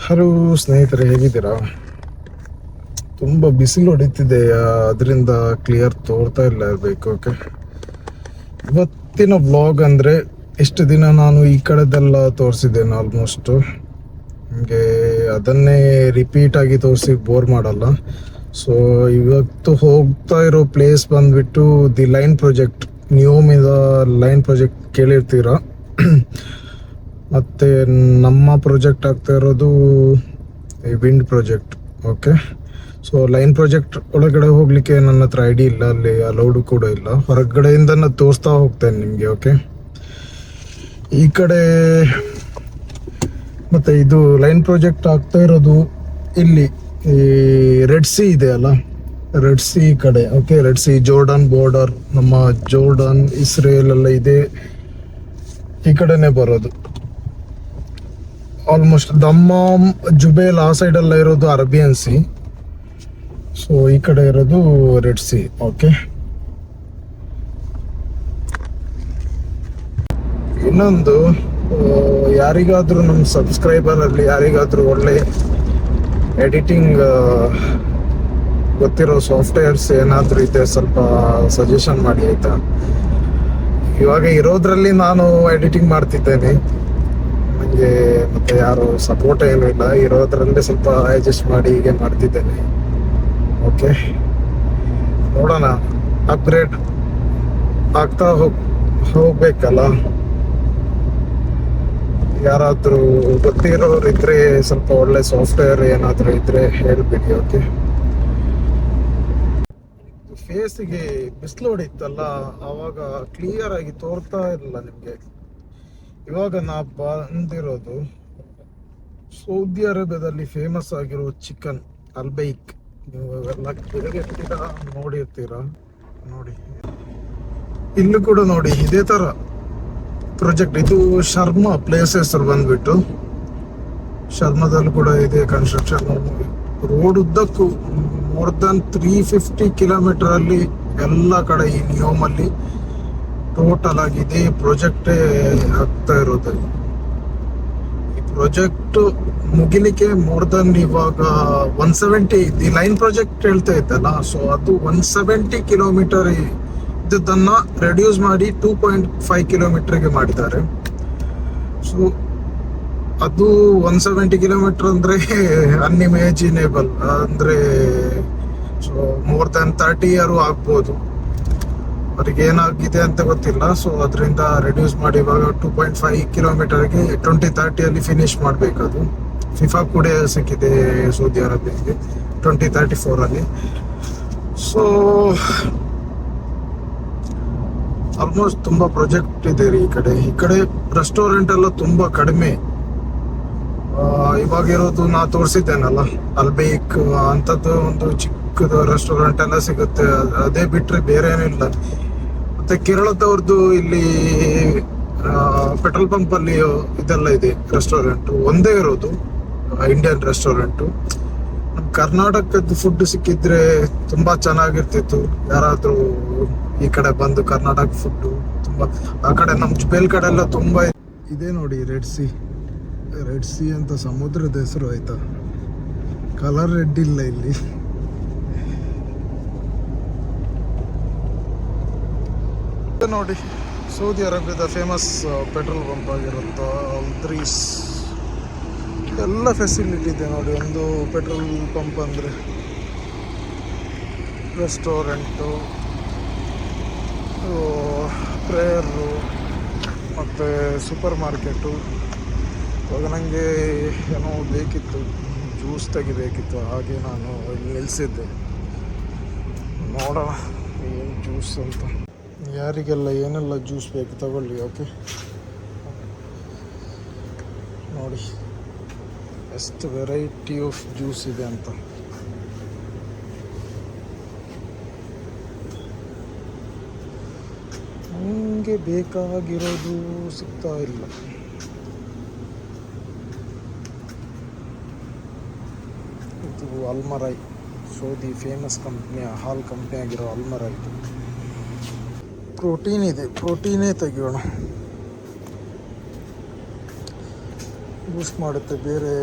Hello ಸ್ನೇಹಿತರೆ, ಹೇಗಿದ್ದೀರಾ? ತುಂಬ ಬಿಸಿಲು ಹೊಡಿತಿದೆ, ಅದರಿಂದ ಕ್ಲಿಯರ್ ತೋರ್ತಾ ಇಲ್ಲ ಇರಬೇಕು. ಓಕೆ, ಇವತ್ತಿನ ಬ್ಲಾಗ್ ಅಂದರೆ ಇಷ್ಟು ದಿನ ನಾನು ಈ ಕಡೆದೆಲ್ಲ ತೋರಿಸಿದ್ದೇನೆ ಆಲ್ಮೋಸ್ಟು. ನಿಮಗೆ ಅದನ್ನೇ ರಿಪೀಟ್ ಆಗಿ ತೋರಿಸಿ ಬೋರ್ ಮಾಡಲ್ಲ. ಸೊ ಇವತ್ತು ಹೋಗ್ತಾ ಇರೋ ಪ್ಲೇಸ್ ಬಂದ್ಬಿಟ್ಟು ದಿ ಲೈನ್ ಪ್ರಾಜೆಕ್ಟ್. ನಿಯೋಮಿದ ಲೈನ್ ಪ್ರಾಜೆಕ್ಟ್ ಕೇಳಿರ್ತೀರಾ. ಮತ್ತು ನಮ್ಮ ಪ್ರಾಜೆಕ್ಟ್ ಆಗ್ತಾ ಇರೋದು ಈ wind project. Okay, so line project ಒಳಗಡೆ ಹೋಗಲಿಕ್ಕೆ ನನ್ನ ಹತ್ರ ಐಡಿ ಇಲ್ಲ, ಅಲ್ಲಿ ಅಲೌಡು ಕೂಡ ಇಲ್ಲ. ಹೊರಗಡೆಯಿಂದ ನಾನು ತೋರಿಸ್ತಾ ಹೋಗ್ತೇನೆ ನಿಮಗೆ. ಓಕೆ, ಈ ಕಡೆ ಮತ್ತು ಇದು ಲೈನ್ ಪ್ರಾಜೆಕ್ಟ್ ಆಗ್ತಾ ಇರೋದು ಇಲ್ಲಿ ಈ ರೆಡ್ ಸಿ ಇದೆ ಅಲ್ಲ, ರೆಡ್ ಸಿ ಕಡೆ. Okay, red C Jordan border, ನಮ್ಮ ಜೋರ್ಡನ್ ಇಸ್ರೇಲ್ ಎಲ್ಲ ಇದೆ, ಈ ಕಡೆನೇ ಬರೋದು. ಆಲ್ಮೋಸ್ಟ್ ದಮ್ಮಾಮ್ ಜುಬೇಲ್ ಆ ಸೈಡೆಲ್ಲ ಇರೋದು ಅರೇಬಿಯನ್ ಸಿ. ಸೊ ಈ ಕಡೆ ಇರೋದು ರೆಡ್ ಸಿ. ಓಕೆ, ಇನ್ನೊಂದು ಯಾರಿಗಾದ್ರೂ ನಮ್ಮ ಸಬ್ಸ್ಕ್ರೈಬರ್ ಅಲ್ಲಿ ಯಾರಿಗಾದ್ರೂ ಒಳ್ಳೆ ಎಡಿಟಿಂಗ್ ಗೊತ್ತಿರೋ ಸಾಫ್ಟ್ವೇರ್ಸ್ ಏನಾದರೂ ಇದೆ, ಸ್ವಲ್ಪ ಸಜೆಷನ್ ಮಾಡಿ ಆಯ್ತಾ. ಇವಾಗ ಇರೋದ್ರಲ್ಲಿ ನಾನು ಎಡಿಟಿಂಗ್ ಮಾಡ್ತಿದ್ದೇನೆ, ನನಗೆ ಮತ್ತೆ ಯಾರು ಸಪೋರ್ಟ್ ಏನೂ ಇಲ್ಲ. ಇರೋದ್ರಲ್ಲೇ ಸ್ವಲ್ಪ ಅಡ್ಜಸ್ಟ್ ಮಾಡಿ ಹೀಗೆ ಮಾಡ್ತಿದ್ದೇನೆ. ಓಕೆ, ನೋಡೋಣ, ಅಪ್ಗ್ರೇಡ್ ಆಗ್ತಾ ಹೋಗ್ಬೇಕಲ್ಲ. ಯಾರಾದರೂ ಗೊತ್ತಿರೋರು ಇದ್ರೆ, ಸ್ವಲ್ಪ ಒಳ್ಳೆ ಸಾಫ್ಟ್ವೇರ್ ಏನಾದರೂ ಇದ್ರೆ ಹೇಳ್ಬಿಡಿ. ಓಕೆ, ಫೇಸಿಗೆ ಬಿಸಿಲು ಹೊಡಿತ್ತಲ್ಲ, ಆವಾಗ ಕ್ಲಿಯರ್ ಆಗಿ ತೋರ್ತಾ ಇರಲಿಲ್ಲ ನಿಮಗೆ. ಇವಾಗ ನಾ ಬಂದಿರೋದು ಸೌದಿ ಅರೇಬಿಯಾದಲ್ಲಿ ಫೇಮಸ್ ಆಗಿರೋ ಚಿಕನ್ ಅಲ್ಬೈಕ್. ನೀವು ಎಲ್ಲ ಕೇಳಿರ್ತೀರಾ, ನೋಡಿರ್ತೀರಾ. ನೋಡಿ, ಇಲ್ಲೂ ಕೂಡ ನೋಡಿ ಇದೇ ತರ ಪ್ರಾಜೆಕ್ಟ್. ಇದು ಶರ್ಮಾ ಪ್ಲೇಸ್ ಹೆಸರು ಬಂದ್ಬಿಟ್ಟು. ಶರ್ಮಾದಲ್ಲಿ ಕೂಡ ಇದೆ ಕನ್ಸ್ಟ್ರಕ್ಷನ್. ರೋಡ್ ಉದ್ದಕ್ಕೂ ಮೋರ್ ದನ್ 350 ಕಿಲೋಮೀಟರ್ ಅಲ್ಲಿ ಎಲ್ಲ ಕಡೆ ಈ ನಿಯೋಮಲ್ಲಿ ಟೋಟಲ್ ಆಗಿದೆ ಪ್ರಾಜೆಕ್ಟೇ ಆಗ್ತಾ ಇರೋದು. ಈ ಪ್ರಾಜೆಕ್ಟ್ ಮುಗಿಲಿಕ್ಕೆ ಮೋರ್ ದನ್ ಇವಾಗ 170 ದಿ ಲೈನ್ ಪ್ರಾಜೆಕ್ಟ್ ಹೇಳ್ತಾ ಇದ್ದಲ್ಲ, ಸೊ ಅದು 170 ಕಿಲೋಮೀಟರ್ ಇದ್ದದನ್ನ ರೆಡ್ಯೂಸ್ ಮಾಡಿ 2.5 ಕಿಲೋಮೀಟರ್ಗೆ ಮಾಡಿದ್ದಾರೆ. ಸೊ ಅದು 170 ಕಿಲೋಮೀಟರ್ ಅಂದ್ರೆ ಅನ್ಇಮ್ಯಾಜಿನೇಬಲ್, ಅಂದ್ರೆ ಸೊ ಮೋರ್ ದನ್ 30 ಇಯರ್ ಆಗ್ಬೋದು. ಅವ್ರಿಗೆ ಏನಾಗಿದೆ ಅಂತ ಗೊತ್ತಿಲ್ಲ. ಸೊ ಅದರಿಂದ ರೆಡ್ಯೂಸ್ ಮಾಡಿ ಇವಾಗ 2.5 ಕಿಲೋಮೀಟರ್ಗೆ 2030 ಅಲ್ಲಿ ಫಿನಿಶ್ ಮಾಡಬೇಕದು. ಫಿಫಾ ಕೂಡ ಸಿಕ್ಕಿದೆ ಸೌದಿ ಅರೇಬಿಯಾಗೆ 2034 ಅಲ್ಲಿ. ಸೊ ಆಲ್ಮೋಸ್ಟ್ ತುಂಬಾ ಪ್ರಾಜೆಕ್ಟ್ ಇದೆ ರೀ ಈ ಕಡೆ ರೆಸ್ಟೋರೆಂಟ್ ಎಲ್ಲ ತುಂಬಾ ಕಡಿಮೆ. ಇವಾಗ ಇರೋದು ನಾ ತೋರಿಸಿದ್ದೇನಲ್ಲ ಅಲ್ಬೇಕ್ ಅಂತದ್ದು ಒಂದು ಚಿಕ್ಕದು ರೆಸ್ಟೋರೆಂಟ್ ಎಲ್ಲ ಸಿಗುತ್ತೆ, ಅದೇ ಬಿಟ್ರೆ ಬೇರೆ ಏನಿಲ್ಲ. ಮತ್ತೆ ಕೇರಳದವ್ರದ್ದು ಇಲ್ಲಿ ಪೆಟ್ರೋಲ್ ಪಂಪ್ ಅಲ್ಲಿ ಇದೆಲ್ಲ ಇದೆ ರೆಸ್ಟೋರೆಂಟ್, ಒಂದೇ ಇರೋದು ಇಂಡಿಯನ್ ರೆಸ್ಟೋರೆಂಟ್. ನಮ್ಮ ಕರ್ನಾಟಕದ ಫುಡ್ ಸಿಕ್ಕಿದ್ರೆ ತುಂಬಾ ಚೆನ್ನಾಗಿರ್ತಿತ್ತು. ಯಾರಾದ್ರೂ ಈ ಕಡೆ ಬಂದು ಕರ್ನಾಟಕ ಫುಡ್ ತುಂಬಾ, ಆ ಕಡೆ ನಮ್ಮ ಜುಬೇಲ್ ಕಡೆ ಎಲ್ಲ ತುಂಬಾ ಇದೆ. ನೋಡಿ ರೆಡ್ ಸಿ ಅಂತ ಸಮುದ್ರದ ಹೆಸರು ಆಯ್ತಾ, ಕಲರ್ ರೆಡ್ ಇಲ್ಲ ಇಲ್ಲಿ. ನೋಡಿ ಸೌದಿ ಅರೇಬಿಯಾದ ಫೇಮಸ್ ಪೆಟ್ರೋಲ್ ಪಂಪ್ ಆಗಿರುತ್ತ ಅಲ್ದ್ರೀಸ್. ಎಲ್ಲ ಫೆಸಿಲಿಟಿ ಇದೆ ನೋಡಿ. ಒಂದು ಪೆಟ್ರೋಲ್ ಪಂಪ್ ಅಂದರೆ ರೆಸ್ಟೋರೆಂಟು, ಪ್ರೇಯರು ಮತ್ತು ಸೂಪರ್ ಮಾರ್ಕೆಟು. ಇವಾಗ ನನಗೆ ಏನೋ ಬೇಕಿತ್ತು, ಜ್ಯೂಸ್ ತೆಗಿಬೇಕಿತ್ತು, ಹಾಗೆ ನಾನು ಇಲ್ಲಿ ನಿಲ್ಲಿಸಿದ್ದೆ. ನೋಡೋಣ ಏನು ಜ್ಯೂಸ್ ಅಂತ, ಯಾರಿಗೆಲ್ಲ ಏನೆಲ್ಲ ಜ್ಯೂಸ್ ಬೇಕು ತಗೊಳ್ಳಿ. ಓಕೆ, ನೋಡಿ ಎಷ್ಟು ವೆರೈಟಿ ಆಫ್ ಜ್ಯೂಸ್ ಇದೆ ಅಂತ. ನನಗೆ ಬೇಕಾಗಿರೋದು ಸಿಗ್ತಾ ಇಲ್ಲ. ಇದು ಅಲ್ಮರೈ, ಸೌದಿ ಫೇಮಸ್ ಕಂಪ್ನಿಯ ಹಾಲ್ ಕಂಪ್ನಿ ಆಗಿರೋ ಅಲ್ಮರೈ. ಪ್ರೋಟೀನ್ ಇದೆ, ಪ್ರೋಟೀನೇ ತೆಗಿಯೋಣ. ಬೂಸ್ಟ್ ಮಾಡುತ್ತೆ. ಬೇರೆ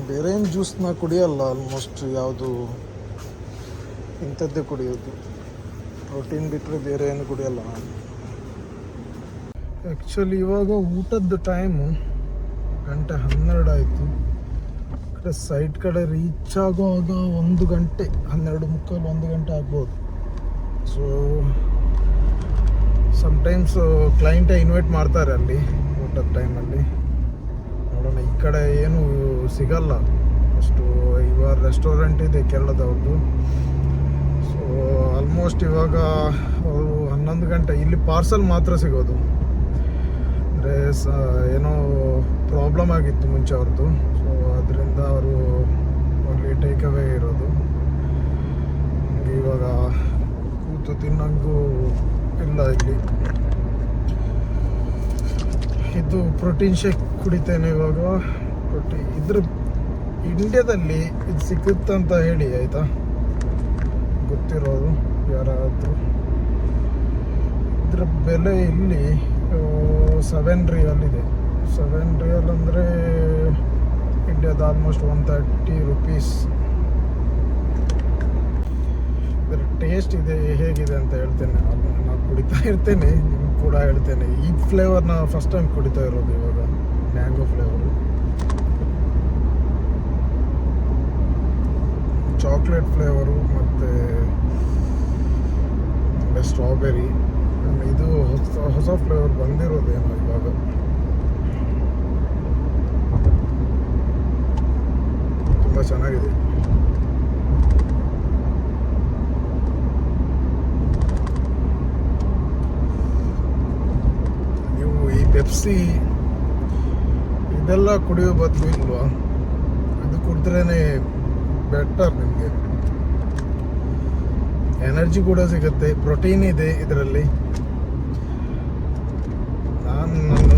ಬೇರೆ ಏನು ಜ್ಯೂಸ್ನ ಕುಡಿಯಲ್ಲ ಆಲ್ಮೋಸ್ಟ್, ಯಾವುದು ಇಂಥದ್ದೇ ಕುಡಿಯೋದು. ಪ್ರೋಟೀನ್ ಬಿಟ್ಟರೆ ಬೇರೆ ಏನು ಕುಡಿಯಲ್ಲ ನಾನು. ಆ್ಯಕ್ಚುಲಿ ಇವಾಗ ಊಟದ ಟೈಮು 1:12 ಆಯಿತು. ಕಡೆ ಸೈಟ್ ಕಡೆ ರೀಚ್ ಆಗುವಾಗ 1 ಗಂಟೆ 12:45 1 ಗಂಟೆ ಆಗ್ಬೋದು. ಸೊ ಸಮ್ಟೈಮ್ಸ್ ಕ್ಲೈಂಟೇ ಇನ್ವೈಟ್ ಮಾಡ್ತಾರೆ ಅಲ್ಲಿ ಊಟದ ಟೈಮಲ್ಲಿ. ನೋಡೋಣ, ಈ ಕಡೆ ಏನು ಸಿಗಲ್ಲ ಅಷ್ಟು. ಇವಾಗ ರೆಸ್ಟೋರೆಂಟ್ ಇದೆ ಕೇರಳದವ್ರದ್ದು. ಸೊ ಆಲ್ಮೋಸ್ಟ್ ಇವಾಗ ಅವರು 11 ಗಂಟೆ ಇಲ್ಲಿ ಪಾರ್ಸಲ್ ಮಾತ್ರ ಸಿಗೋದು. ಅಂದರೆ ಏನೋ ಪ್ರಾಬ್ಲಮ್ ಆಗಿತ್ತು ಮುಂಚೆ ಅವ್ರದ್ದು. ಸೊ ಅದರಿಂದ ಅವರು ಓನ್ಲಿ ಟೇಕ್ ಅವೇ ಇರೋದು. ನಮಗೆ ಇವಾಗ ಕೂತು ತಿನ್ನಂಗೂ ಇಲ್ಲ ಇಲ್ಲಿ. ಇದು ಪ್ರೋಟೀನ್ ಶೇಕ್ ಕುಡಿತೇನೆ ಇವಾಗ. ಇದ್ರ ಇಂಡಿಯಾದಲ್ಲಿ ಇದು ಸಿಕ್ಕುತ್ತಂತ ಹೇಳಿ ಆಯಿತಾ, ಗೊತ್ತಿರೋದು ಯಾರಾದರೂ. ಇದ್ರ ಬೆಲೆ ಇಲ್ಲಿ 7 ರಿಯಲ್ ಇದೆ. 7 ರಿಯಲ್ ಅಂದರೆ ಇಂಡಿಯಾದ ಆಲ್ಮೋಸ್ಟ್ 130 ರುಪೀಸ್. ಇದರ ಟೇಸ್ಟ್ ಇದೆ ಹೇಗಿದೆ ಅಂತ ಹೇಳ್ತೇನೆ. ನಾನು ಕುಡಿತಾ ಇರ್ತೇನೆ, ನಿಮ್ಗೆ ಕೂಡ ಹೇಳ್ತೇನೆ. ಈ ಫ್ಲೇವರ್ನ ಫಸ್ಟ್ ಟೈಮ್ ಕುಡಿತಾ ಇರೋದು ಇವಾಗ, ಮ್ಯಾಂಗೋ ಫ್ಲೇವರು. ಚಾಕ್ಲೇಟ್ ಫ್ಲೇವರು ಮತ್ತು ಸ್ಟ್ರಾಬೆರಿ, ಇದು ಹೊಸ ಫ್ಲೇವರ್ ಬಂದಿರೋದೇನೋ ಇವಾಗ. ತುಂಬ ಚೆನ್ನಾಗಿದೆ. ನೀವು ಈ ಪೆಪ್ಸಿ ಇದೆಲ್ಲ ಕುಡಿಯೋ ಬದಲು ಇಲ್ವಾ, ಇದು ಕುಡಿದ್ರೇ ಬೆಟರ್. ನಿಮಗೆ ಎನರ್ಜಿ ಕೂಡ ಸಿಗುತ್ತೆ, ಪ್ರೋಟೀನ್ ಇದೆ ಇದರಲ್ಲಿ. ನಾನು ನನ್ನ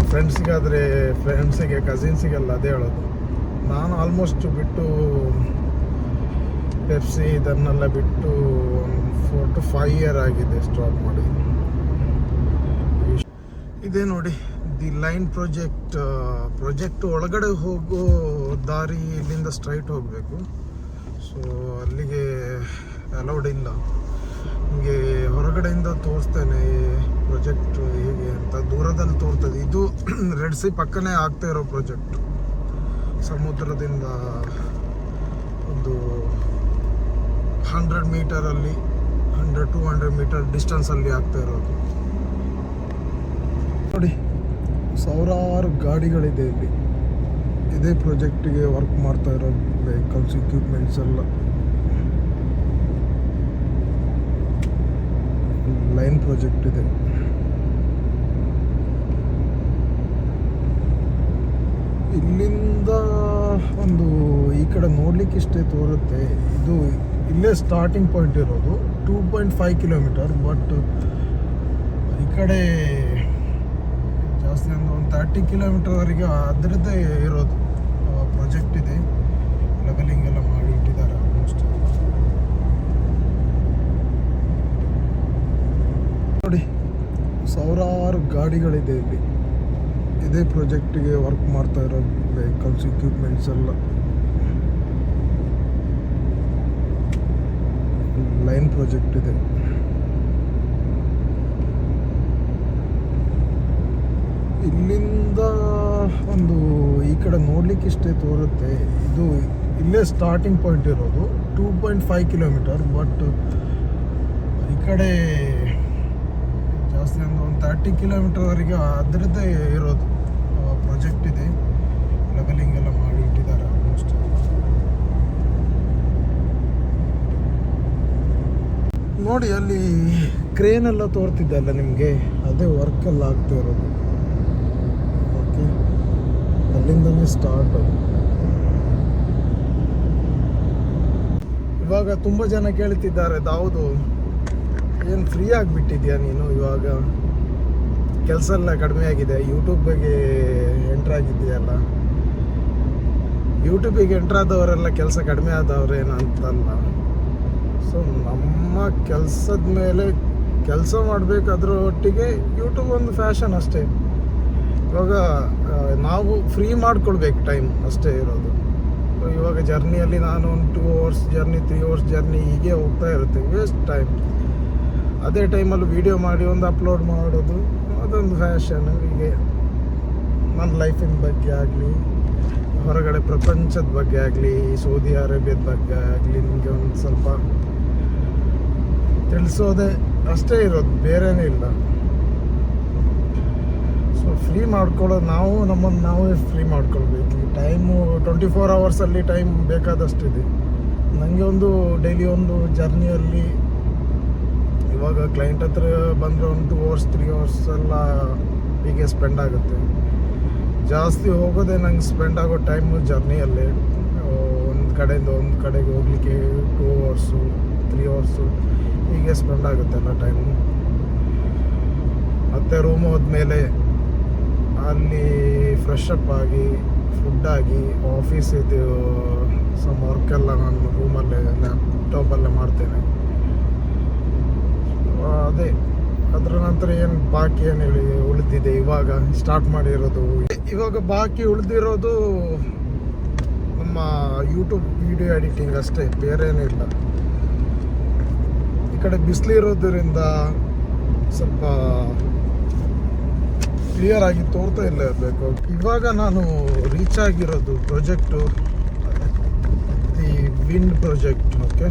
ಫ್ರೆಂಡ್ಸಿಗೆ ಕಸಿನ್ಸಿಗೆಲ್ಲ ಅದೇ ಹೇಳೋದು. ನಾನು ಆಲ್ಮೋಸ್ಟ್ ಬಿಟ್ಟು ಪೆಪ್ಸಿ ಇದನ್ನೆಲ್ಲ ಬಿಟ್ಟು 4 to 5 ಇಯರ್ ಆಗಿದೆ ಸ್ಟಾಪ್ ಮಾಡಿ. ಇದೇ ನೋಡಿ, ದಿ ಲೈನ್ ಪ್ರಾಜೆಕ್ಟ್ ಒಳಗಡೆ ಹೋಗೋ ದಾರಿ ಇಲ್ಲಿಂದ ಸ್ಟ್ರೈಟ್ ಹೋಗಬೇಕು. ಸೊ ಅಲ್ಲಿಗೆ ಅಲೌಡ್ ಇಲ್ಲ. ನಿಮಗೆ ಹೊರಗಡೆಯಿಂದ ತೋರಿಸ್ತೇನೆ ಪ್ರಾಜೆಕ್ಟ್ ಹೇಗೆ ಅಂತ. ದೂರದಲ್ಲಿ ತೋರ್ತದೆ. ಇದು ರೆಡ್ ಸಿ ಪಕ್ಕನೇ ಆಗ್ತಾ ಇರೋ ಪ್ರಾಜೆಕ್ಟ್. ಸಮುದ್ರದಿಂದ ಒಂದು 100 ಮೀಟರಲ್ಲಿ 100-200 ಮೀಟರ್ ಡಿಸ್ಟೆನ್ಸಲ್ಲಿ ಆಗ್ತಾ ಇರೋದು. ನೋಡಿ, ಸಾವಿರಾರು ಗಾಡಿಗಳಿದೆ ಇಲ್ಲಿ. ಇದೇ ಪ್ರಾಜೆಕ್ಟಿಗೆ ವರ್ಕ್ ಮಾಡ್ತಾ ಇರೋ ವೆಹಿಕಲ್ಸ್, ಇಕ್ವಿಪ್ಮೆಂಟ್ಸ್ ಎಲ್ಲ. ಲೈನ್ ಪ್ರಾಜೆಕ್ಟ್ ಇದೆ. ಇಲ್ಲಿಂದ ಒಂದು ಈ ಕಡೆ ನೋಡ್ಲಿಕ್ಕೆ ಇಷ್ಟೇ ತೋರುತ್ತೆ. ಇದು ಇಲ್ಲೇ ಸ್ಟಾರ್ಟಿಂಗ್ ಪಾಯಿಂಟ್ ಇರೋದು 2.5 ಕಿಲೋಮೀಟರ್. ಬಟ್ ಈ ಕಡೆ ಜಾಸ್ತಿ ಒಂದು 30 ಕಿಲೋಮೀಟರ್ವರೆಗೆ ಅದರದ್ದೇ ಇರೋದು ಪ್ರಾಜೆಕ್ಟ್ ಇದೆ. ಲೆವೆಲಿಂಗ್ ಎಲ್ಲ ಮಾಡಿ ಇಟ್ಟಿದ್ದಾರೆ ಆಲ್ಮೋಸ್ಟ್. ನೋಡಿ, ಸಾವಿರಾರು ಗಾಡಿಗಳಿದೆ ಇಲ್ಲಿ. ಇದೇ ಪ್ರಾಜೆಕ್ಟಿಗೆ ವರ್ಕ್ ಮಾಡ್ತಾ ಇರೋ ವೆಹಿಕಲ್ಸ್, ಇಕ್ವಿಪ್ಮೆಂಟ್ಸ್ ಎಲ್ಲ. ಲೈನ್ ಪ್ರಾಜೆಕ್ಟ್ ಇದೆ. ಇಲ್ಲಿಂದ ಒಂದು ಈ ಕಡೆ ನೋಡ್ಲಿಕ್ಕೆ ಇಷ್ಟೇ ತೋರುತ್ತೆ. ಇದು ಇಲ್ಲೇ ಸ್ಟಾರ್ಟಿಂಗ್ ಪಾಯಿಂಟ್ ಇರೋದು 2.5 ಕಿಲೋಮೀಟರ್. ಬಟ್ ಈ ಕಡೆ ಜಾಸ್ತಿ ಒಂದು 30 ಕಿಲೋಮೀಟರ್ವರೆಗೆ ಅದರದ್ದೇ ಇರೋದು ಪ್ರಾಜೆಕ್ಟ್ ಇದೆ. ಲೆವೆಲಿಂಗ್ ಎಲ್ಲ ಮಾಡಿ ಇಟ್ಟಿದ್ದಾರೆ ಆಲ್ಮೋಸ್ಟ್. ನೋಡಿ, ಅಲ್ಲಿ ಕ್ರೇನ್ ಎಲ್ಲ ತೋರ್ತಿದ್ದಲ್ಲ ನಿಮಗೆ, ಅದೇ ವರ್ಕೆಲ್ಲ ಆಗ್ತಾ ಇರೋದು. ಓಕೆ, ಅಲ್ಲಿಂದನೇ ಸ್ಟಾರ್ಟ್. ಇವಾಗ ತುಂಬ ಜನ ಕೇಳ್ತಿದ್ದಾರೆ, ದಾವುದು ಏನು ಫ್ರೀ ಆಗಿಬಿಟ್ಟಿದ್ಯಾ ನೀನು, ಇವಾಗ ಕೆಲಸ ಎಲ್ಲ ಕಡಿಮೆ ಆಗಿದೆ, ಯೂಟ್ಯೂಬಿಗೆ ಎಂಟ್ರಾಗಿದೆಯಲ್ಲ. ಯೂಟ್ಯೂಬಿಗೆ ಎಂಟ್ರಾದವರೆಲ್ಲ ಕೆಲಸ ಕಡಿಮೆ ಆದವ್ರೇನು ಅಂತಲ್ಲ. ಸೊ ನಮ್ಮ ಕೆಲಸದ ಮೇಲೆ ಕೆಲಸ ಮಾಡಬೇಕು, ಅದರ ಒಟ್ಟಿಗೆ ಯೂಟ್ಯೂಬ್ ಒಂದು ಫ್ಯಾಷನ್ ಅಷ್ಟೇ. ಇವಾಗ ನಾವು ಫ್ರೀ ಮಾಡ್ಕೊಳ್ಬೇಕು ಟೈಮ್ ಅಷ್ಟೇ ಇರೋದು. ಇವಾಗ ಜರ್ನಿಯಲ್ಲಿ ನಾನು ಒಂದು 2 ಅವರ್ಸ್ ಜರ್ನಿ 3 ಅವರ್ಸ್ ಜರ್ನಿ ಹೀಗೆ ಹೋಗ್ತಾ ಇರುತ್ತೆ, ವೇಸ್ಟ್ ಟೈಮ್. ಅದೇ ಟೈಮಲ್ಲಿ ವೀಡಿಯೋ ಮಾಡಿ ಒಂದು ಅಪ್ಲೋಡ್ ಮಾಡೋದು ಅದೊಂದು ಫ್ಯಾಷನ್. ಹೀಗೆ ನನ್ನ ಲೈಫಿನ ಬಗ್ಗೆ ಆಗಲಿ, ಹೊರಗಡೆ ಪ್ರಪಂಚದ ಬಗ್ಗೆ ಆಗಲಿ, ಸೌದಿ ಅರೇಬಿಯಾದ ಬಗ್ಗೆ ಆಗಲಿ ನಿಮಗೆ ಒಂದು ಸ್ವಲ್ಪ ತಿಳಿಸೋದೇ ಅಷ್ಟೇ ಇರೋದು, ಬೇರೆನೇ ಇಲ್ಲ. ಸೊ ಫ್ರೀ ಮಾಡ್ಕೊಳ್ಳೋದು ನಾವು ನಮ್ಮನ್ನು ನಾವೇ ಫ್ರೀ ಮಾಡ್ಕೊಳ್ಬೇಕು. ಈ ಟೈಮು 24 ಅವರ್ಸಲ್ಲಿ ಟೈಮ್ ಬೇಕಾದಷ್ಟಿದೆ. ನನಗೆ ಒಂದು ಡೈಲಿ ಒಂದು ಜರ್ನಿಯಲ್ಲಿ ಇವಾಗ ಕ್ಲೈಂಟ್ ಹತ್ರ ಬಂದರೆ ಒಂದು 2 ಅವರ್ಸ್ 3 ಅವರ್ಸ್ ಎಲ್ಲ ಹೀಗೆ ಸ್ಪೆಂಡ್ ಆಗುತ್ತೆ. ಜಾಸ್ತಿ ಹೋಗೋದೇ ನಂಗೆ ಸ್ಪೆಂಡ್ ಆಗೋ ಟೈಮು ಜರ್ನಿಯಲ್ಲೇ. ಒಂದು ಕಡೆಯಿಂದ ಒಂದು ಕಡೆಗೆ ಹೋಗಲಿಕ್ಕೆ 2 ಅವರ್ಸು 3 ಅವರ್ಸು ಹೀಗೆ ಸ್ಪೆಂಡ್ ಆಗುತ್ತೆ ಎಲ್ಲ ಟೈಮು. ಮತ್ತು ರೂಮ್ ಹೋದ್ಮೇಲೆ ಅಲ್ಲಿ ಫ್ರೆಶ್ ಅಪ್ ಆಗಿ ಫುಡ್ ಆಗಿ ಆಫೀಸ್ ಇದು ಸಮ್ ವರ್ಕೆಲ್ಲ ನಾನು ರೂಮಲ್ಲೇ ಲ್ಯಾಪ್ಟಾಪಲ್ಲೇ ಮಾಡ್ತೇನೆ. ಅದೇ ಅದರ ನಂತರ ಏನು ಬಾಕಿ ಏನು ಹೇಳಿ ಉಳಿದಿದೆ, ಇವಾಗ ಸ್ಟಾರ್ಟ್ ಮಾಡಿರೋದು. ಇವಾಗ ಬಾಕಿ ಉಳಿದಿರೋದು ನಮ್ಮ ಯೂಟ್ಯೂಬ್ ವಿಡಿಯೋ ಎಡಿಟಿಂಗ್ ಅಷ್ಟೇ, ಬೇರೆ ಏನೂ ಇಲ್ಲ. ಈ ಕಡೆ ಬಿಸಿಲಿರೋದ್ರಿಂದ ಸ್ವಲ್ಪ ಕ್ಲಿಯರ್ ಆಗಿ ತೋರ್ತಾ ಇಲ್ಲ ಇರಬೇಕು. ಇವಾಗ ನಾನು ರೀಚ್ ಆಗಿರೋದು project the wind project. Okay,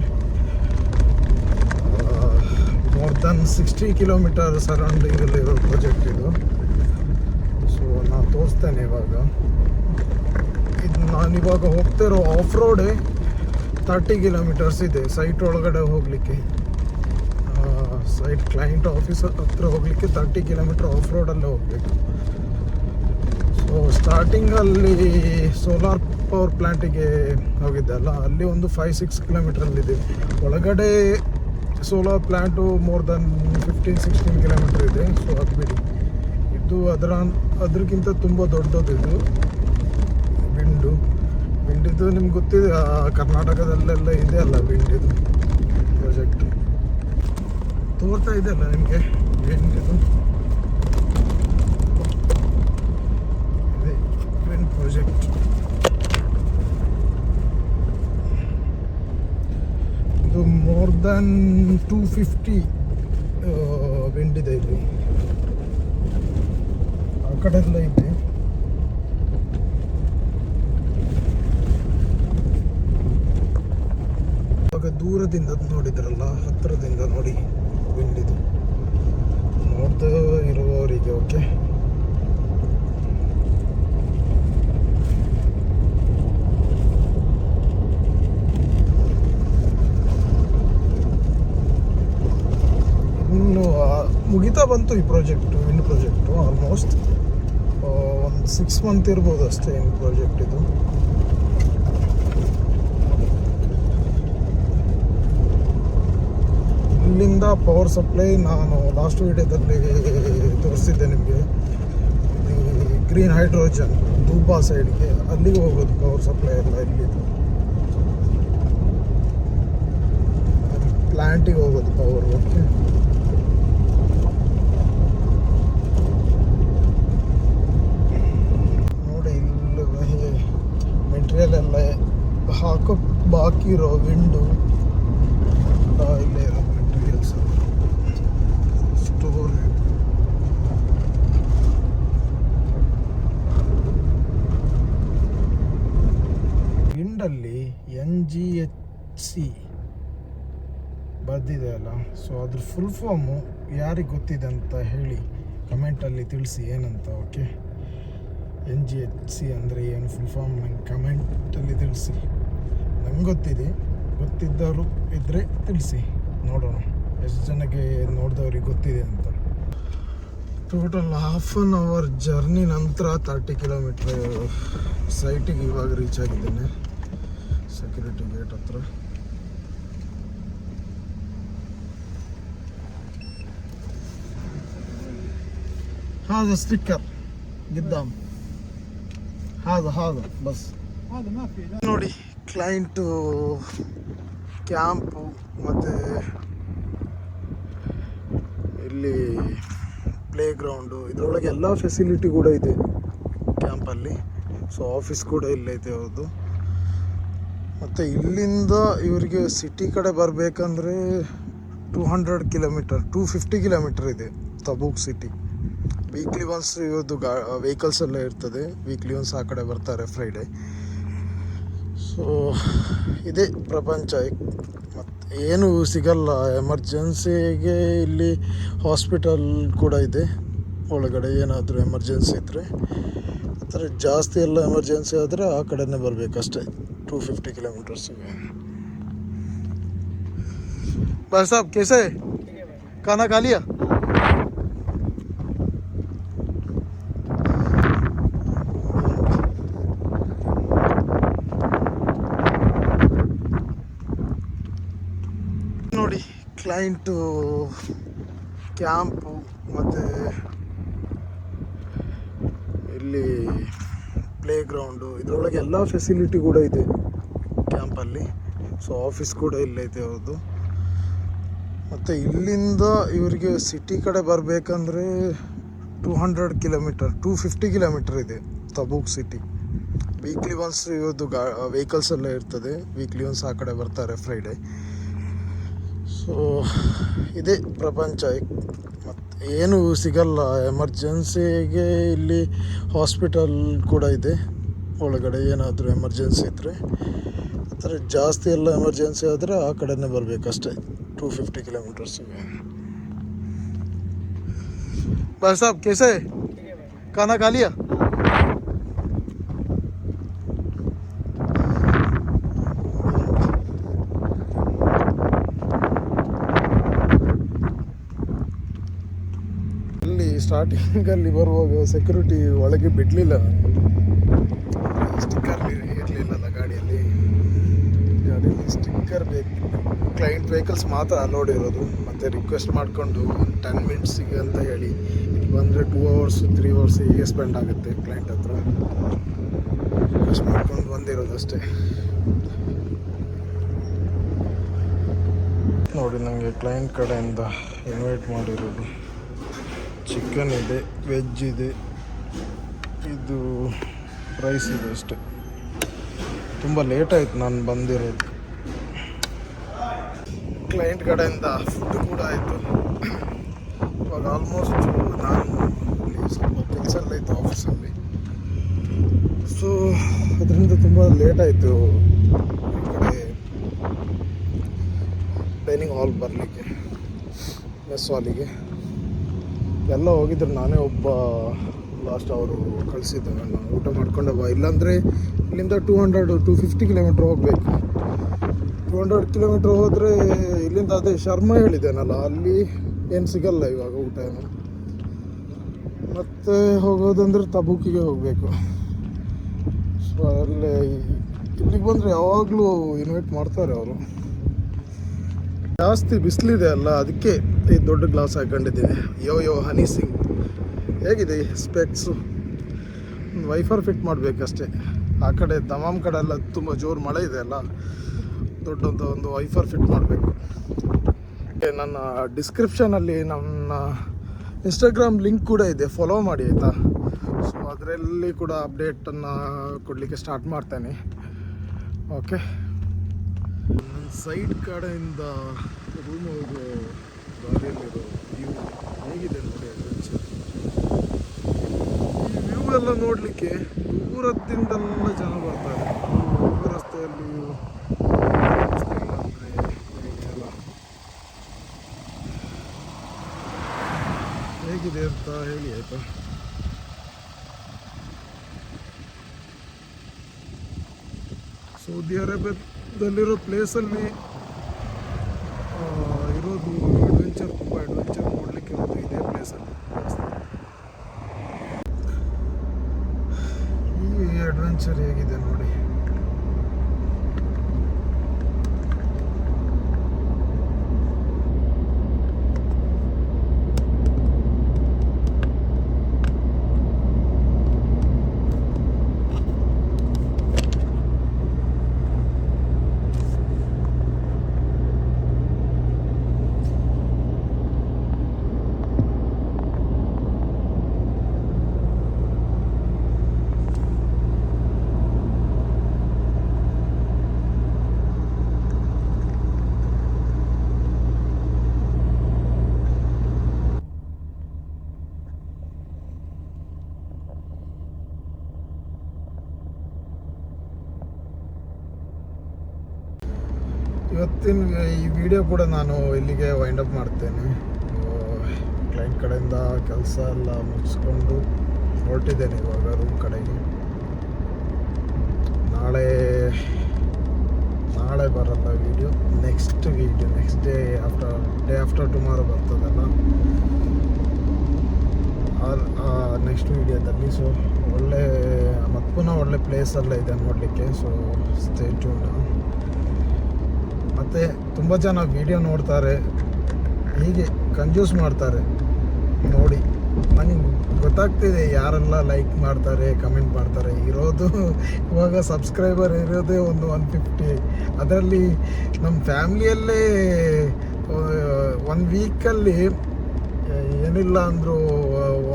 more than 60 kilometre ಸರೌಂಡಿಂಗಲ್ಲಿ ಇರೋ ಪ್ರಾಜೆಕ್ಟ್ ಇದು. ಸೊ ನಾನು ತೋರಿಸ್ತೇನೆ ಇವಾಗ. ಇದು ನಾನಿವಾಗ ಹೋಗ್ತಿರೋ ಆಫ್ ರೋಡೇ 30 ಕಿಲೋಮೀಟರ್ಸ್ ಇದೆ ಸೈಟ್ ಒಳಗಡೆ ಹೋಗಲಿಕ್ಕೆ. ಸೈಟ್ ಕ್ಲೈಂಟ್ ಆಫೀಸ್ ಹತ್ರ ಹೋಗಲಿಕ್ಕೆ 30 ಕಿಲೋಮೀಟರ್ ಆಫ್ ರೋಡಲ್ಲೇ ಹೋಗಬೇಕು. ಸೊ ಸ್ಟಾರ್ಟಿಂಗಲ್ಲಿ ಸೋಲಾರ್ ಪವರ್ ಪ್ಲ್ಯಾಂಟಿಗೆ ಹೋಗಿದ್ದೆ ಅಲ್ಲ, ಅಲ್ಲಿ ಒಂದು 5-6 ಕಿಲೋಮೀಟ್ರಲ್ಲಿದೆ. ಒಳಗಡೆ solar plant more than 15-16 kilometre ಇದೆ. ಸೊ ಅದು ಬಿಡಿ, ಇದು ಅದಕ್ಕಿಂತ ತುಂಬ ದೊಡ್ಡದು ಇದು ವಿಂಡಿದು. ನಿಮ್ಗೆ ಗೊತ್ತಿದೆ, ಕರ್ನಾಟಕದಲ್ಲೆಲ್ಲ ಇದೆ ಅಲ್ಲ ವಿಂಡಿದು ಪ್ರಾಜೆಕ್ಟ್. ತೋರ್ತಾ ಇದೆ ಅಲ್ಲ ನಿಮಗೆ ವಿಂಡಿದು. ಇದೆ ವಿಂಡ್ ಪ್ರಾಜೆಕ್ಟ್. ಇದು ಮೋರ್ ದನ್ 250 ವಿಂಡ್ ಇದೆ ಇಲ್ಲಿ. ಆ ಕಡೆ ಎಲ್ಲ ಇದೆ. ಇವಾಗ ದೂರದಿಂದ ನೋಡಿದ್ರಲ್ಲ, ಹತ್ತಿರದಿಂದ ನೋಡಿ ವಿಂಡಿದು ನೋಡ್ತಾ ಇರುವವರಿಗೆ. ಓಕೆ, ಇನ್ನು ಮುಗಿತಾ ಬಂತು ಈ ಪ್ರಾಜೆಕ್ಟು, ವಿಂಡ್ ಪ್ರಾಜೆಕ್ಟು. ಆಲ್ಮೋಸ್ಟ್ ಒಂದು 6 ಮಂತ್ ಇರ್ಬೋದು ಅಷ್ಟೇ ಇನ್ ಪ್ರಾಜೆಕ್ಟ್ ಇದು. ಇಲ್ಲಿಂದ ಪವರ್ ಸಪ್ಲೈ ನಾನು ಲಾಸ್ಟ್ ವಿಡಿಯೋದಲ್ಲಿ ತೋರಿಸಿದ್ದೆ ನಿಮಗೆ. ಗ್ರೀನ್ ಹೈಡ್ರೋಜನ್ ದೂಬಾ ಸೈಡ್ಗೆ ಅಲ್ಲಿಗೆ ಹೋಗೋದು ಪವರ್ ಸಪ್ಲೈ ಎಲ್ಲ. ಇಲ್ಲಿದು ಪ್ಲ್ಯಾಂಟಿಗೆ ಹೋಗೋದು ಪವರ್. ಓಕೆ, ನೋಡಿ ಇಲ್ಲಿ ಮೆಟೀರಿಯಲ್ ಎಲ್ಲ ಹಾಕೋ ಬಾಕಿ ಇರೋ ವಿಂಡು ಇಲ್ಲೇ ಇರೋ ಮೆಟೀರಿಯಲ್ಸ್ ಸ್ಟೋರ್. ವಿಂಡಲ್ಲಿ NGHC ಬರ್ದಿದೆ ಅಲ್ಲ, ಸೊ ಅದ್ರ ಫುಲ್ ಫಾರ್ಮು ಯಾರಿಗೆ ಗೊತ್ತಿದೆ ಅಂತ ಹೇಳಿ ಕಮೆಂಟಲ್ಲಿ ತಿಳಿಸಿ ಏನಂತ. ಓಕೆ, NGHC ಅಂದರೆ ಏನು ಫುಲ್ ಫಾರ್ಮ್ ನಂಗೆ ಕಮೆಂಟಲ್ಲಿ ತಿಳಿಸಿ. ನಂಗೆ ಗೊತ್ತಿದೆ, ಗೊತ್ತಿದ್ದವರು ಇದ್ದರೆ ತಿಳಿಸಿ, ನೋಡೋಣ ಎಷ್ಟು ಜನಕ್ಕೆ ನೋಡಿದವ್ರಿಗೆ ಗೊತ್ತಿದೆ ಅಂತ. ಟೋಟಲ್ 1/2 ಅವರ್ ಜರ್ನಿ ನಂತರ 30 ಕಿಲೋಮೀಟ್ರ್ ಸೈಟಿಗೆ ಇವಾಗ ರೀಚ್ ಆಗಿದ್ದೇನೆ, ಸೆಕ್ಯೂರಿಟಿ ಗೇಟ್ ಹತ್ರ. هذا ستيكر قدام. هذا بس هذا ما في. ನೋಡಿ ಕ್ಲೈಂಟು ಕ್ಯಾಂಪು ಮತ್ತು ಇಲ್ಲಿ ಪ್ಲೇ ಗ್ರೌಂಡು, ಇದರೊಳಗೆ ಎಲ್ಲ ಫೆಸಿಲಿಟಿ ಕೂಡ ಇದೆ ಕ್ಯಾಂಪಲ್ಲಿ. ಸೊ ಆಫೀಸ್ ಕೂಡ ಇಲ್ಲೈತೆ ಅವ್ರದ್ದು. ಮತ್ತು ಇಲ್ಲಿಂದ ಇವರಿಗೆ ಸಿಟಿ ಕಡೆ ಬರಬೇಕಂದ್ರೆ 200 ಕಿಲೋಮೀಟರ್ 250 ಕಿಲೋಮೀಟರ್ ಇದೆ ತಬೂಕ್ ಸಿಟಿ. ವೀಕ್ಲಿ ಒನ್ಸ್ ಇವತ್ತು ವೆಹಿಕಲ್ಸ್ ಎಲ್ಲ ಇರ್ತದೆ, ವೀಕ್ಲಿ ಒನ್ಸ್ ಆ ಕಡೆ ಬರ್ತಾರೆ ಫ್ರೈಡೇ. ಸೊ ಇದೇ ಪ್ರಪಂಚ. ಮತ್ತು ಏನು ಸಿಗಲ್ಲ ಎಮರ್ಜೆನ್ಸಿಗೆ. ಇಲ್ಲಿ ಹಾಸ್ಪಿಟಲ್ ಕೂಡ ಇದೆ ಒಳಗಡೆ, ಏನಾದರೂ ಎಮರ್ಜೆನ್ಸಿ ಇದ್ದರೆ. ಆ ಥರ ಜಾಸ್ತಿ ಎಲ್ಲ ಎಮರ್ಜೆನ್ಸಿ ಆದರೆ ಆ ಕಡೆನೇ ಬರಬೇಕಷ್ಟೇ 250 ಕಿಲೋಮೀಟರ್ಸಿಗೆ. भाई साहब कैसे है? खाना खा लिया? ನೋಡಿ ಕ್ಲೈಂಟು ಕ್ಯಾಂಪು, ಮತ್ತು ಇಲ್ಲಿ ಪ್ಲೇ ಗ್ರೌಂಡು, ಇದರೊಳಗೆ ಎಲ್ಲ ಫೆಸಿಲಿಟಿ ಕೂಡ ಇದೆ ಕ್ಯಾಂಪಲ್ಲಿ. ಸೊ ಆಫೀಸ್ ಕೂಡ ಇಲ್ಲೈತೆ ಅವ್ರದ್ದು. ಮತ್ತು ಇಲ್ಲಿಂದ ಇವರಿಗೆ ಸಿಟಿ ಕಡೆ ಬರಬೇಕಂದ್ರೆ 200 ಕಿಲೋಮೀಟರ್ 250 ಕಿಲೋಮೀಟರ್ ಇದೆ ತಬೂಕ್ ಸಿಟಿ. ವೀಕ್ಲಿ ಒನ್ಸ್ ಇವತ್ತು ವೆಹಿಕಲ್ಸ್ ಎಲ್ಲ ಇರ್ತದೆ, ವೀಕ್ಲಿ ಒನ್ಸ್ ಆ ಕಡೆ ಬರ್ತಾರೆ ಫ್ರೈಡೇ. ಸೊ ಇದೇ ಪ್ರಪಂಚ. ಮತ್ತು ಏನು ಸಿಗಲ್ಲ ಎಮರ್ಜೆನ್ಸಿಗೆ. ಇಲ್ಲಿ ಹಾಸ್ಪಿಟಲ್ ಕೂಡ ಇದೆ ಒಳಗಡೆ, ಏನಾದರೂ ಎಮರ್ಜೆನ್ಸಿ ಇದ್ದರೆ. ಆ ಥರ ಜಾಸ್ತಿ ಎಲ್ಲ ಎಮರ್ಜೆನ್ಸಿ ಆದರೆ ಆ ಕಡೆನೇ ಬರಬೇಕಷ್ಟೇ 250 किलोमीटर्सिಗೆ. भाई साहब कैसे है? खाना खा लिया? ಇಲ್ಲಿ ಸ್ಟಾರ್ಟಿಂಗಲ್ಲಿ ಬರುವಾಗ ಸೆಕ್ಯೂರಿಟಿ ಒಳಗೆ ಬಿಡಲಿಲ್ಲ. ಸ್ಟಿಕ್ಕರ್ ಇರಲಿಲ್ಲಲ್ಲ ಗಾಡಿಯಲ್ಲಿ ಸ್ಟಿಕ್ಕರ್ ಬೇಕು. ಕ್ಲೈಂಟ್ ವೆಹಿಕಲ್ಸ್ ಮಾತ್ರ ಅಲೋಡ್ ಇರೋದು. ಮತ್ತು ರಿಕ್ವೆಸ್ಟ್ ಮಾಡಿಕೊಂಡು 10 ಮಿನಿಟ್ಸಿಗೆ ಅಂತ ಹೇಳಿ ಇಲ್ಲಿ ಬಂದರೆ 2 hours 3 hours ಹೀಗೆ ಸ್ಪೆಂಡ್ ಆಗುತ್ತೆ ಕ್ಲೈಂಟ್ ಹತ್ರ. ರಿಕ್ವೆಸ್ಟ್ ಮಾಡ್ಕೊಂಡು ಬಂದಿರೋದು ಅಷ್ಟೇ. ನೋಡಿ ನನಗೆ ಕ್ಲೈಂಟ್ ಕಡೆಯಿಂದ ಇನ್ವೈಟ್ ಮಾಡಿರೋದು. ಚಿಕನ್ ಇದೆ, ವೆಜ್ ಇದೆ, ಇದು ರೈಸ್ ಇದೆ ಅಷ್ಟೇ. ತುಂಬ ಲೇಟ್ ಆಯಿತು ನಾನು ಬಂದಿರೋದು. ಕ್ಲೈಂಟ್ ಕಡೆಯಿಂದ ಫುಡ್ ಕೂಡ ಆಯಿತು. ಇವಾಗ ಆಲ್ಮೋಸ್ಟ್ ನಾನು ಸ್ವಲ್ಪ ಕೆಲಸ ಎಲ್ಲ ಇತ್ತು ಆಫೀಸಲ್ಲಿ. ಸೊ ಅದರಿಂದ ತುಂಬ ಲೇಟ್ ಆಯಿತು ಈ ಕಡೆ ಡೈನಿಂಗ್ ಹಾಲ್ ಬರಲಿಕ್ಕೆ, ಮೆಸ್ ಹಾಲಿಗೆ. ಎಲ್ಲ ಹೋಗಿದ್ರು, ನಾನೇ ಒಬ್ಬ ಲಾಸ್ಟ್ ಅವರು ಕಳಿಸಿದ್ದೆ. ನಾನು ಊಟ ಮಾಡ್ಕೊಂಡೆ ಬಾ, ಇಲ್ಲಾಂದರೆ ಇಲ್ಲಿಂದ 250 ಕಿಲೋಮೀಟ್ರ್ ಹೋಗಬೇಕು. 200 ಕಿಲೋಮೀಟ್ರ್ ಹೋದರೆ ಇಲ್ಲಿಂದ ಅದೇ ಶರ್ಮ ಹೇಳಿದ್ದೇನಲ್ಲ, ಅಲ್ಲಿ ಏನು ಸಿಗಲ್ಲ ಇವಾಗ ಊಟ ಏನು. ಮತ್ತು ಹೋಗೋದಂದ್ರೆ ತಬೂಕಿಗೆ ಹೋಗಬೇಕು. ಸೊ ಅಲ್ಲೇ ಇಲ್ಲಿಗೆ ಬಂದರೆ ಯಾವಾಗಲೂ ಇನ್ವೈಟ್ ಮಾಡ್ತಾರೆ ಅವರು. ಜಾಸ್ತಿ ಬಿಸಿಲಿದೆ ಅಲ್ಲ, ಅದಕ್ಕೆ ಈ ದೊಡ್ಡ ಗ್ಲಾಸ್ ಹಾಕೊಂಡಿದ್ದೀನಿ. ಯೋ ಹನಿ ಸಿಂಗ್. ಹೇಗಿದೆ ಸ್ಪೆಕ್ಸು? Wiper fit ಮಾಡಬೇಕಷ್ಟೇ. ಆ ಕಡೆ ದಮಾಮ್ ಕಡೆ ಎಲ್ಲ ತುಂಬ ಜೋರು ಮಳೆ ಇದೆ ಅಲ್ಲ, ದೊಡ್ಡಂಥ ಒಂದು ವೈಫರ್ ಫಿಟ್ ಮಾಡಬೇಕು. ನನ್ನ ಡಿಸ್ಕ್ರಿಪ್ಷನಲ್ಲಿ ನನ್ನ ಇನ್ಸ್ಟಾಗ್ರಾಮ್ ಲಿಂಕ್ ಕೂಡ ಇದೆ, ಫಾಲೋ ಮಾಡಿ ಆಯಿತಾ. ಸೊ ಅದರಲ್ಲಿ ಕೂಡ ಅಪ್ಡೇಟನ್ನು ಕೊಡಲಿಕ್ಕೆ ಸ್ಟಾರ್ಟ್ ಮಾಡ್ತೇನೆ. ಓಕೆ, ನನ್ನ ಸೈಡ್ ಕಡೆಯಿಂದ ರೂಮ್ ಹೋಗೋ ದಾರಿಯಲ್ಲಿರೋ ವ್ಯೂ ಹೇಗಿದೆ ನೋಡಿ. ಅಡ್ವೆಂಚರ್ ಈ ವ್ಯೂ ಎಲ್ಲ ನೋಡಲಿಕ್ಕೆ ದೂರದಿಂದೆಲ್ಲ ಜನ ಬರ್ತಾರೆ. ರಸ್ತೆಯಲ್ಲಿ ಹೇಗಿದೆ ಅಂತ ಹೇಳಿ ಆಯಿತಾ. ಸೌದಿ ಅರೇಬಿಯಾದಲ್ಲಿರೋ ಪ್ಲೇಸಲ್ಲಿ ಇರೋದು ಅಡ್ವೆಂಚರ್, ತುಂಬ ಅಡ್ವೆಂಚರ್ ನೋಡಲಿಕ್ಕೆ ಇರೋದು ಇದೇ ಪ್ಲೇಸಲ್ಲಿ. ಈ ಅಡ್ವೆಂಚರ್ ಹೇಗಿದೆ ನೋಡಿ. ಇವತ್ತಿನ ಈ ವಿಡಿಯೋ ಕೂಡ ನಾನು ಇಲ್ಲಿಗೆ ವೈಂಡ್ ಅಪ್ ಮಾಡ್ತೇನೆ. ಕ್ಲೈಂಟ್ ಕಡೆಯಿಂದ ಕೆಲಸ ಎಲ್ಲ ಮುಗಿಸ್ಕೊಂಡು ಹೊರಟಿದ್ದೇನೆ ಇವಾಗ ರೂಮ್ ಕಡೆಗೆ. ನಾಳೆ ಬರಲ್ಲ video, next day after tomorrow ಬರ್ತದಲ್ಲ, ನೆಕ್ಸ್ಟ್ ವಿಡಿಯೋದಲ್ಲಿ. ಸೊ ಮತ್ತು ಪುನಃ ಒಳ್ಳೆ ಪ್ಲೇಸಲ್ಲೇ ಇದೆ ನೋಡಲಿಕ್ಕೆ. So stay tune. ಮತ್ತು ತುಂಬ ಜನ ವಿಡಿಯೋ ನೋಡ್ತಾರೆ, ಹೀಗೆ ಕಂಜೂಸ್ ಮಾಡ್ತಾರೆ ನೋಡಿ. ನನಗೆ ಗೊತ್ತಾಗ್ತಿದೆ ಯಾರೆಲ್ಲ ಲೈಕ್ ಮಾಡ್ತಾರೆ, ಕಮೆಂಟ್ ಮಾಡ್ತಾರೆ. ಇವಾಗ ಸಬ್ಸ್ಕ್ರೈಬರ್ ಇರೋದೇ ಒಂದು 150. ಅದರಲ್ಲಿ ನಮ್ಮ ಫ್ಯಾಮ್ಲಿಯಲ್ಲೇ 1 ವೀಕಲ್ಲಿ ಏನಿಲ್ಲ ಅಂದರೂ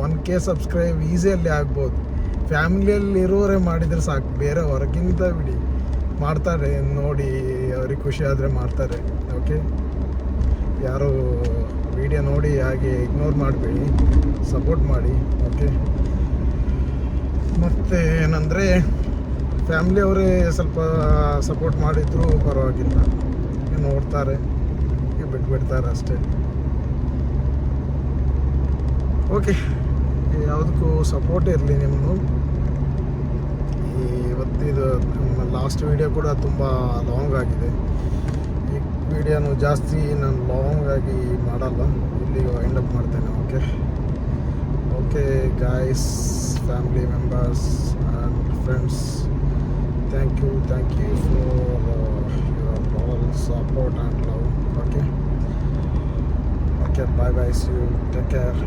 1K ಸಬ್ಸ್ಕ್ರೈಬ್ ಈಸಿಯಲ್ಲಿ ಆಗ್ಬೋದು. ಫ್ಯಾಮಿಲಿಯಲ್ಲಿ ಇರೋರೇ ಮಾಡಿದರೆ ಸಾಕು, ಬೇರೆ ಹೊರಗಿಂದ ಬಿಡಿ ಮಾಡ್ತಾರೆ ನೋಡಿ. ಅವ್ರಿಗೆ ಖುಷಿ ಆದರೆ ಮಾಡ್ತಾರೆ. ಓಕೆ, ಯಾರು ವಿಡಿಯೋ ನೋಡಿ ಹಾಗೆ ಇಗ್ನೋರ್ ಮಾಡಬೇಡಿ, ಸಪೋರ್ಟ್ ಮಾಡಿ. ಓಕೆ, ಮತ್ತು ಏನಂದರೆ ಫ್ಯಾಮ್ಲಿಯವರೇ ಸ್ವಲ್ಪ ಸಪೋರ್ಟ್ ಮಾಡಿದರೂ ಪರವಾಗಿಲ್ಲ, ನೋಡ್ತಾರೆ, ಬಿಟ್ಬಿಡ್ತಾರೆ ಅಷ್ಟೇ. ಓಕೆ, ಯಾವುದಕ್ಕೂ ಸಪೋರ್ಟ್ ಇರಲಿ ನಿಮ್ಮದು. ಇವತ್ತಿದು ಲಾಸ್ಟ್ ವಿಡಿಯೋ ಕೂಡ ತುಂಬ ಲಾಂಗ್ ಆಗಿದೆ. ಈ ವಿಡಿಯೋನು ಜಾಸ್ತಿ ನಾನು ಲಾಂಗ್ ಆಗಿ ಮಾಡಲ್ಲ, ಇಲ್ಲಿಗೆ ವೈಂಡ್ ಅಪ್ ಮಾಡ್ತೇನೆ. Okay guys, family members and friends, thank you for your all support and love. Okay, bye, see you, take care.